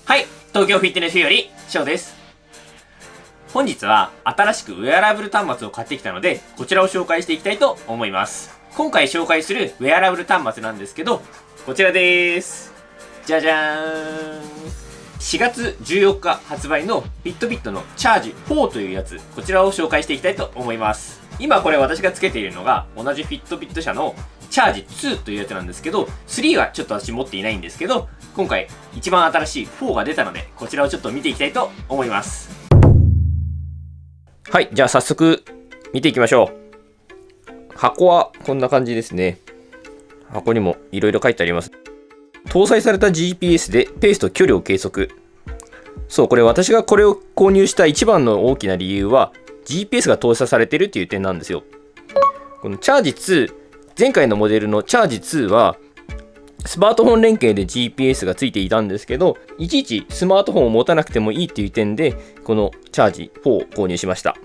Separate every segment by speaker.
Speaker 1: はい、東京フィットネスより翔です。本日は新しくウェアラブル端末を買ってきたので、こちらを紹介していきたいと思います。今回紹介するウェアラブル端末なんですけど、こちらです。じゃじゃーん。4月14日発売のフィットビットのチャージ4というやつ、こちらを紹介していきたいと思います。今これ私がつけているのが同じフィットビット社のチャージ2というやつなんですけど、3はちょっと私持っていないんですけど、今回一番新しい4が出たので、こちらをちょっと見ていきたいと思います。はい、じゃあ早速見ていきましょう。箱はこんな感じですね。箱にもいろいろ書いてあります。搭載された GPS でペースと距離を計測。そう、これ私がこれを購入した一番の大きな理由は GPS が搭載されているっていう点なんですよ。このチャージ2、前回のモデルのチャージ2はスマートフォン連携で GPS がついていたんですけど、いちいちスマートフォンを持たなくてもいいっていう点でこのチャージ4を購入しました。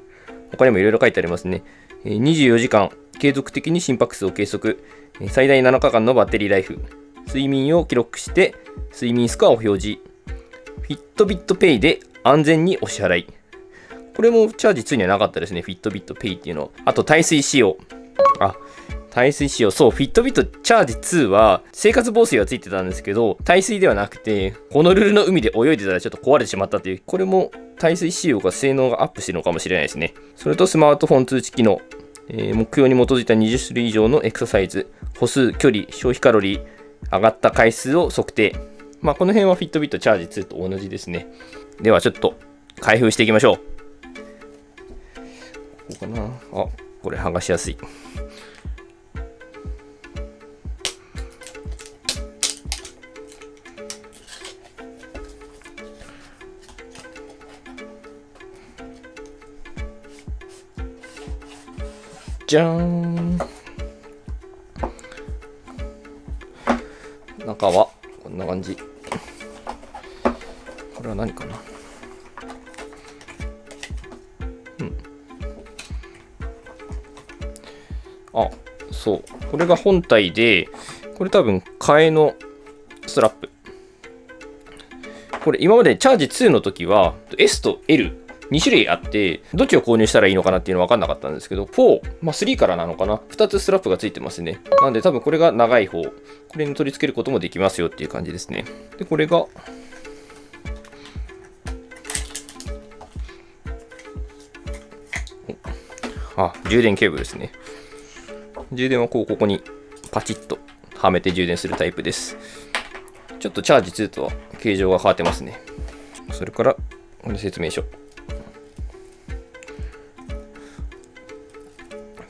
Speaker 1: 他にもいろいろ書いてありますね。24時間継続的に心拍数を計測、最大7日間のバッテリーライフ、睡眠を記録して睡眠スコアを表示、フィットビットペイで安全にお支払い。これもチャージ2にはなかったですね。フィットビットペイっていうの。あと耐水仕様。耐水仕様。そう、フィットビットチャージ2は生活防水がついてたんですけど、耐水ではなくて、ホノルルの海で泳いでたらちょっと壊れてしまったという、これも耐水仕様が性能がアップしてるのかもしれないですね。それとスマートフォン通知機能。目標に基づいた20種類以上のエクササイズ、歩数、距離、消費カロリー、上がった回数を測定。この辺はフィットビットチャージ2と同じですね。ではちょっと開封していきましょう。こうかな。これ剥がしやすい。じゃーん。中はこんな感じ。これは何かな。そう。これが本体で、これ多分替えのストラップ。これ今までチャージ2の時は S と L2 種類あって、どっちを購入したらいいのかなっていうのは分かんなかったんですけど、4、3からなのかな。2つストラップがついてますね。なんで多分これが長い方。これに取り付けることもできますよっていう感じですね。で、これが、充電ケーブルですね。充電はここにパチッとはめて充電するタイプです。ちょっとチャージ2とは形状が変わってますね。それから、この説明書。フ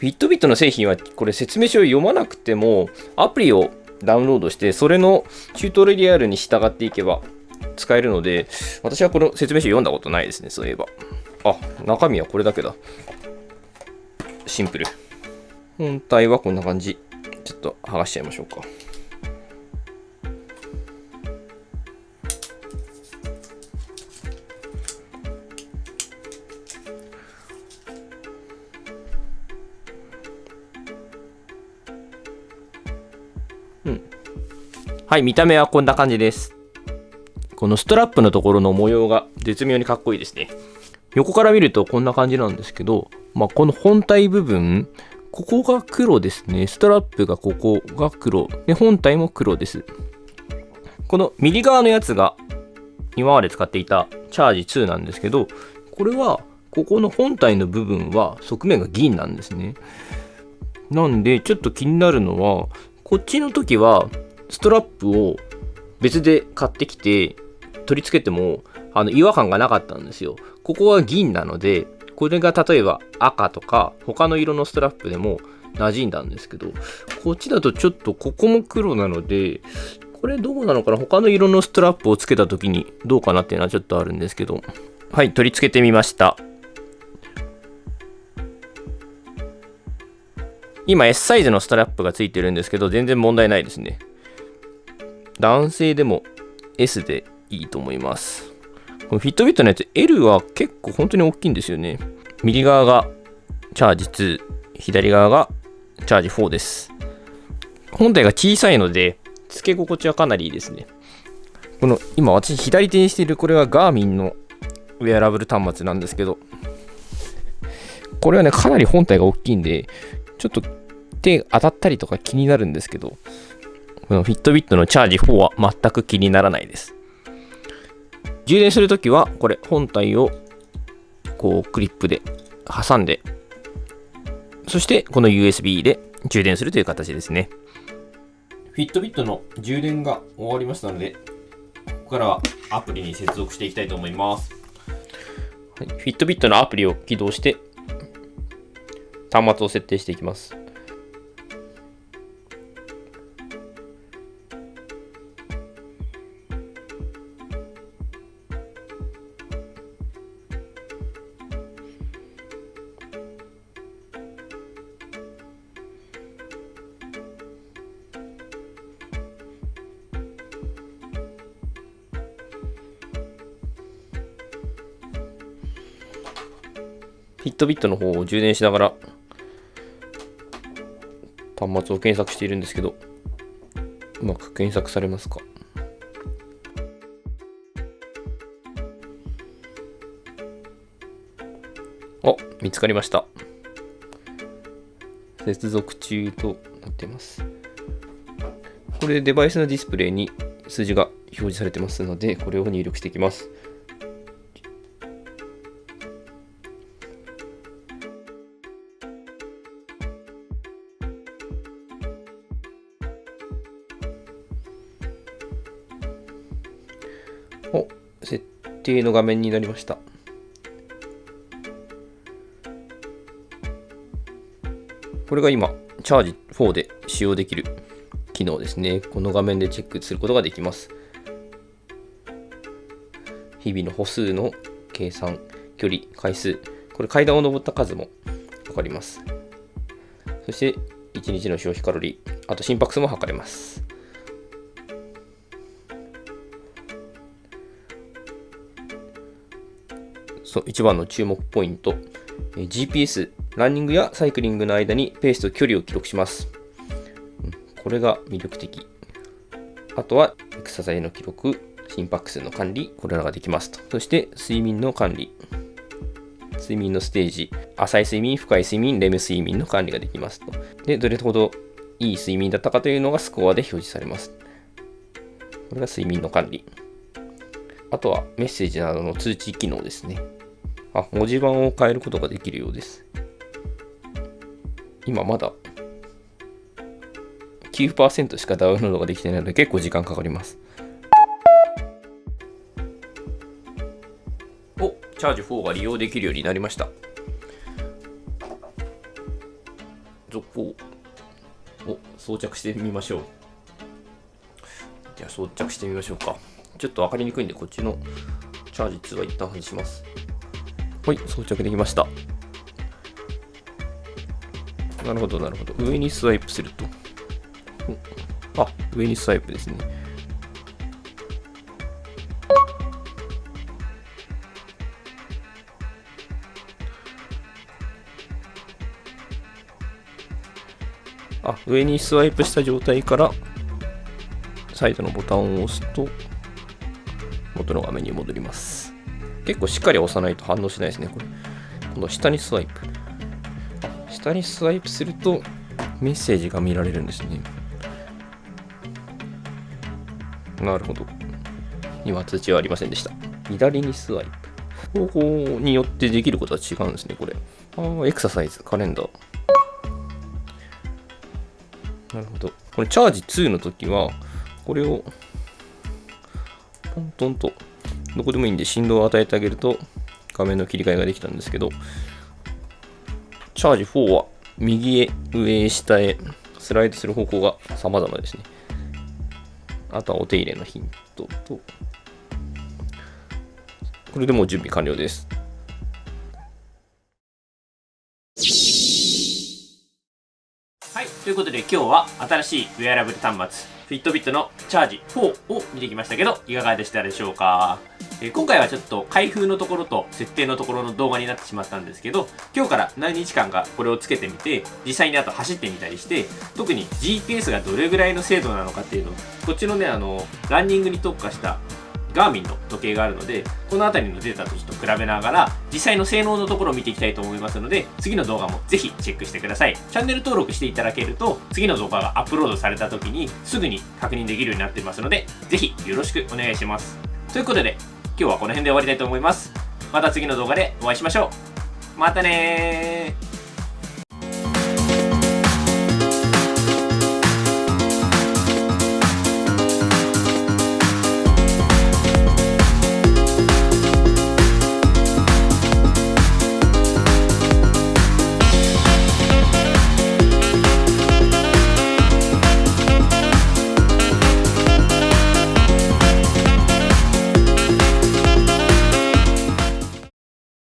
Speaker 1: ィットビットの製品はこれ説明書を読まなくてもアプリをダウンロードしてそれのチュートリアルに従っていけば使えるので、私はこの説明書読んだことないですね。そういえば。中身はこれだけだ。シンプル。本体はこんな感じ。ちょっと剥がしちゃいましょうか。はい、見た目はこんな感じです。このストラップのところの模様が絶妙にかっこいいですね。横から見るとこんな感じなんですけど、この本体部分、ここが黒ですね。ストラップがここが黒。で、本体も黒です。この右側のやつが今まで使っていたチャージ2なんですけど、これはここの本体の部分は側面が銀なんですね。なんでちょっと気になるのは、こっちの時はストラップを別で買ってきて取り付けても違和感がなかったんですよ。ここは銀なので、これが例えば赤とか他の色のストラップでも馴染んだんですけど、こっちだとちょっとここも黒なので、これどうなのかな。他の色のストラップをつけた時にどうかなっていうのはちょっとあるんですけど、はい、取り付けてみました。今 S サイズのストラップがついてるんですけど、全然問題ないですね。男性でも S でいいと思います。このフィットビットのやつ L は結構本当に大きいんですよね。右側がチャージ2、左側がチャージ4です。本体が小さいので付け心地はかなりいいですね。この今私左手にしているこれはガーミンのウェアラブル端末なんですけど、これはねかなり本体が大きいんでちょっと手当たったりとか気になるんですけど、このフィットビットのチャージ4は全く気にならないです。充電するときはこれ本体をこうクリップで挟んで、そしてこの USB で充電するという形ですね。フィットビットの充電が終わりましたので、ここからはアプリに接続していきたいと思います。はい、フィットビットのアプリを起動して端末を設定していきます。フィットビットの方を充電しながら端末を検索しているんですけど、うまく検索されますか？お、見つかりました。接続中となっています。これでデバイスのディスプレイに数字が表示されてますので、これを入力していきます。お、設定の画面になりました。これが今、チャージ4で使用できる機能ですね。この画面でチェックすることができます。日々の歩数の計算、距離、回数、これ階段を登った数もわかります。そして、1日の消費カロリー、あと心拍数も測れます。一番の注目ポイント、GPS、ランニングやサイクリングの間にペースと距離を記録します。これが魅力的。あとはエクササイズの記録、心拍数の管理、これらができますと。そして睡眠の管理、睡眠のステージ、浅い睡眠、深い睡眠、レム睡眠の管理ができますと。で、どれほどいい睡眠だったかというのがスコアで表示されます。これが睡眠の管理。あとはメッセージなどの通知機能ですね。文字盤を変えることができるようです。今まだ 9% しかダウンロードができてないので結構時間かかります。チャージ4が利用できるようになりました。続行を装着してみましょう。じゃあ装着してみましょうか。ちょっと分かりにくいんでこっちのチャージ2は一旦外します。はい、装着できました。なるほど、なるほど。上にスワイプすると。上にスワイプですね。上にスワイプした状態からサイドのボタンを押すと元の画面に戻ります。結構しっかり押さないと反応しないですね。この下にスワイプ。下にスワイプするとメッセージが見られるんですね。なるほど。今通知はありませんでした。左にスワイプ。方法によってできることは違うんですね、これ。エクササイズ、カレンダー。なるほど。これチャージ2の時は、これをポントンとどこでもいいんで振動を与えてあげると画面の切り替えができたんですけど、チャージ4は右へ上へ下へスライドする方向が様々ですね。あとはお手入れのヒントと、これでもう準備完了です。はい、ということで今日は新しいウェアラブル端末、Fitbit のチャージ4を見てきましたけど、いかがでしたでしょうか。今回はちょっと開封のところと設定のところの動画になってしまったんですけど、今日から何日間かこれをつけてみて、実際にあと走ってみたりして、特に GPS がどれぐらいの精度なのかっていうのを、こっちのね、ランニングに特化したガーミンの時計があるので、この辺りのデータとちょっと比べながら、実際の性能のところを見ていきたいと思いますので、次の動画もぜひチェックしてください。チャンネル登録していただけると、次の動画がアップロードされた時にすぐに確認できるようになっていますので、ぜひよろしくお願いします。ということで、今日はこの辺で終わりたいと思います。また次の動画でお会いしましょう。またねー。